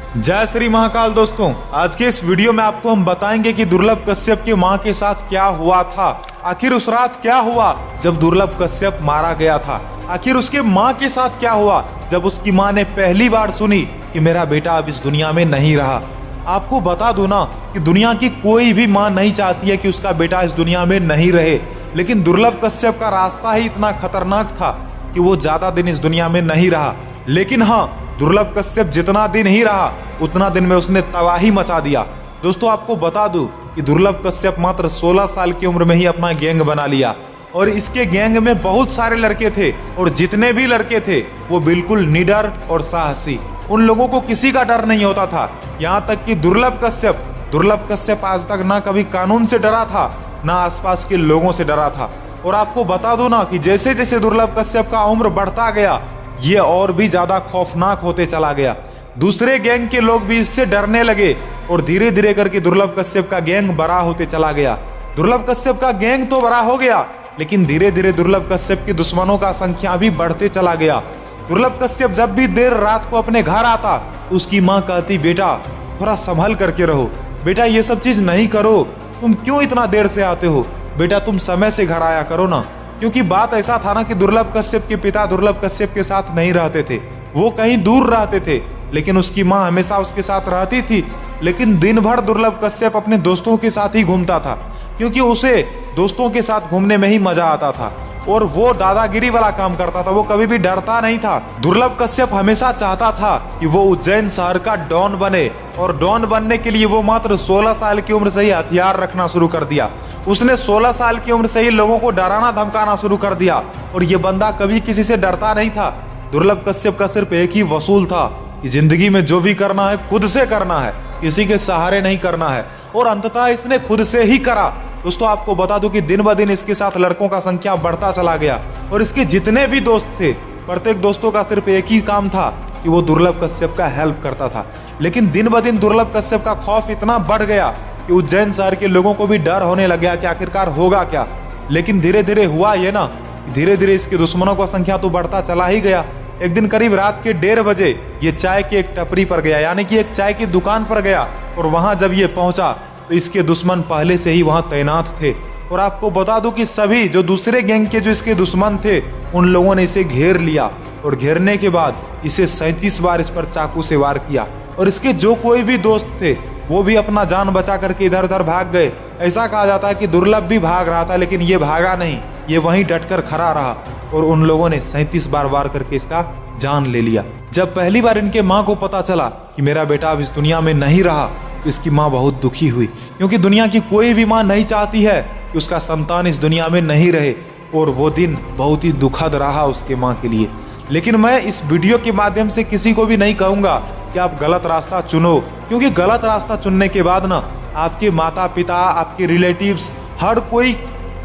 जय श्री महाकाल। दोस्तों, आज के इस वीडियो में आपको हम बताएंगे कि दुर्लभ कश्यप की मां के साथ क्या हुआ था। आखिर उस रात क्या हुआ जब दुर्लभ कश्यप मारा गया था। आखिर उसके मां के साथ क्या हुआ जब उसकी मां ने पहली बार सुनी कि मेरा बेटा अब इस दुनिया में नहीं रहा। आपको बता दूं ना कि दुनिया की कोई भी मां नहीं चाहती है कि उसका बेटा इस दुनिया में नहीं रहे, लेकिन दुर्लभ कश्यप का रास्ता ही इतना खतरनाक था कि वो ज्यादा दिन इस दुनिया में नहीं रहा। लेकिन हाँ, दुर्लभ कश्यप जितना दिन ही रहा उतना दिन में उसने तबाही मचा दिया। दोस्तों, आपको बता दूं कि दुर्लभ कश्यप मात्र 16 साल की उम्र में ही अपना गैंग बना लिया और इसके गैंग में बहुत सारे लड़के थे और जितने भी लड़के थे वो बिल्कुल निडर और साहसी। उन लोगों को किसी का डर नहीं होता था। यहाँ तक कि दुर्लभ कश्यप आज तक ना कभी कानून से डरा था ना आसपास के लोगों से डरा था। और आपको बता दो ना कि जैसे जैसे दुर्लभ कश्यप का उम्र बढ़ता गया ये और भी ज्यादा खौफनाक होते चला गया। दूसरे गैंग के लोग भी इससे डरने लगे और धीरे धीरे करके दुर्लभ कश्यप का गैंग बड़ा होते चला गया। दुर्लभ कश्यप का गैंग तो बड़ा हो गया, लेकिन धीरे धीरे दुर्लभ कश्यप के दुश्मनों का संख्या भी बढ़ते चला गया। दुर्लभ कश्यप जब भी देर रात को अपने घर आता उसकी माँ कहती, बेटा थोड़ा संभल करके रहो, बेटा ये सब चीज नहीं करो, तुम क्यों इतना देर से आते हो, बेटा तुम समय से घर आया करो ना। क्योंकि बात ऐसा था ना कि दुर्लभ कश्यप के पिता दुर्लभ कश्यप के साथ नहीं रहते थे, वो कहीं दूर रहते थे, लेकिन उसकी माँ हमेशा उसके साथ रहती थी। लेकिन दिन भर दुर्लभ कश्यप अपने दोस्तों के साथ ही घूमता था, क्योंकि उसे दोस्तों के साथ घूमने में ही मजा आता था और वो दादागिरी वाला काम करता था, वो कभी भी डरता नहीं था। दुर्लभ कश्यप हमेशा चाहता था कि वो उज्जैन शहर का डॉन बने और डॉन बनने के लिए वो मात्र 16 साल की उम्र से ही हथियार रखना शुरू कर दिया। उसने 16 साल की उम्र से ही लोगों को डराना धमकाना शुरू कर दिया और ये बंदा कभी किसी से डरता नहीं था। दुर्लभ कश्यप का सिर्फ एक ही वसूल था कि जिंदगी में जो भी करना है खुद से करना है, किसी के सहारे नहीं करना है, और अंततः इसने खुद से ही करा। दोस्तों, आपको बता दूं कि दिन ब दिन इसके साथ लड़कों का संख्या बढ़ता चला गया और इसके जितने भी दोस्त थे प्रत्येक दोस्तों का सिर्फ एक ही काम था कि वो दुर्लभ कश्यप का हेल्प करता था। लेकिन दिन ब दिन दुर्लभ कश्यप का खौफ इतना बढ़ गया कि उज्जैन शहर के लोगों को भी डर होने लग गया कि आखिरकार होगा क्या। लेकिन धीरे धीरे हुआ ये ना, धीरे धीरे इसके दुश्मनों का संख्या तो बढ़ता चला ही गया। एक दिन करीब रात के 1:30 बजे ये चाय की एक टपरी पर गया, यानी कि एक चाय की दुकान पर गया, और वहां जब ये पहुंचा तो इसके दुश्मन पहले से ही वहां तैनात थे। और आपको बता दूं कि सभी जो दूसरे गैंग के जो इसके दुश्मन थे उन लोगों ने इसे घेर लिया और घेरने के बाद इसे 37 बार इस पर चाकू से वार किया। और इसके जो कोई भी दोस्त थे वो भी अपना जान बचा करके इधर उधर भाग गए। ऐसा कहा जाता है कि दुर्लभ भी भाग रहा था, लेकिन ये भागा नहीं, ये वहीं डटकर खड़ा रहा और उन लोगों ने 37 बार वार करके इसका जान ले लिया। जब पहली बार इनके माँ को पता चला कि मेरा बेटा अब इस दुनिया में नहीं रहा तो इसकी माँ बहुत दुखी हुई, क्योंकि दुनिया की कोई भी माँ नहीं चाहती है कि उसका संतान इस दुनिया में नहीं रहे। और वो दिन बहुत ही दुखद रहा उसके माँ के लिए। लेकिन मैं इस वीडियो के माध्यम से किसी को भी नहीं कहूँगा कि आप गलत रास्ता चुनो, क्योंकि गलत रास्ता चुनने के बाद ना आपके माता पिता, आपके रिलेटिव्स, हर कोई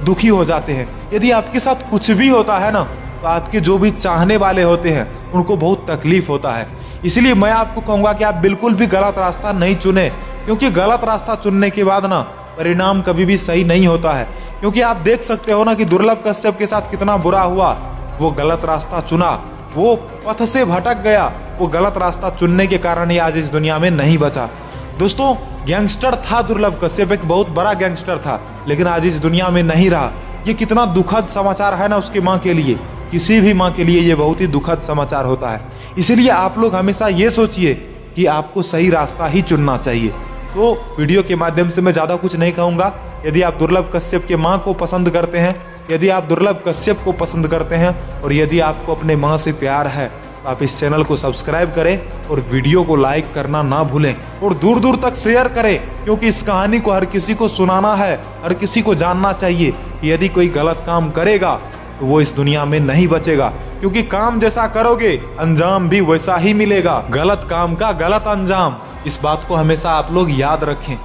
दुखी हो जाते हैं। यदि आपके साथ कुछ भी होता है ना तो आपके जो भी चाहने वाले होते हैं उनको बहुत तकलीफ होता है। इसलिए मैं आपको कहूँगा कि आप बिल्कुल भी गलत रास्ता नहीं चुने, क्योंकि गलत रास्ता चुनने के बाद ना परिणाम कभी भी सही नहीं होता है। क्योंकि आप देख सकते हो ना कि दुर्लभ कश्यप के साथ कितना बुरा हुआ। वो गलत रास्ता चुना, वो पथ से भटक गया, वो गलत रास्ता चुनने के कारण ही आज इस दुनिया में नहीं बचा। दोस्तों, गैंगस्टर था दुर्लभ कश्यप, एक बहुत बड़ा गैंगस्टर था, लेकिन आज इस दुनिया में नहीं रहा। ये कितना दुखद समाचार है ना उसकी माँ के लिए, किसी भी माँ के लिए ये बहुत ही दुखद समाचार होता है। इसीलिए आप लोग हमेशा ये सोचिए कि आपको सही रास्ता ही चुनना चाहिए। तो वीडियो के माध्यम से मैं ज़्यादा कुछ नहीं कहूँगा। यदि आप दुर्लभ कश्यप के माँ को पसंद करते हैं, यदि आप दुर्लभ कश्यप को पसंद करते हैं और यदि आपको अपने माँ से प्यार है तो आप इस चैनल को सब्सक्राइब करें और वीडियो को लाइक करना ना भूलें और दूर दूर तक शेयर करें, क्योंकि इस कहानी को हर किसी को सुनाना है, हर किसी को जानना चाहिए कि यदि कोई गलत काम करेगा तो वो इस दुनिया में नहीं बचेगा, क्योंकि काम जैसा करोगे अंजाम भी वैसा ही मिलेगा। गलत काम का गलत अंजाम, इस बात को हमेशा आप लोग याद रखें।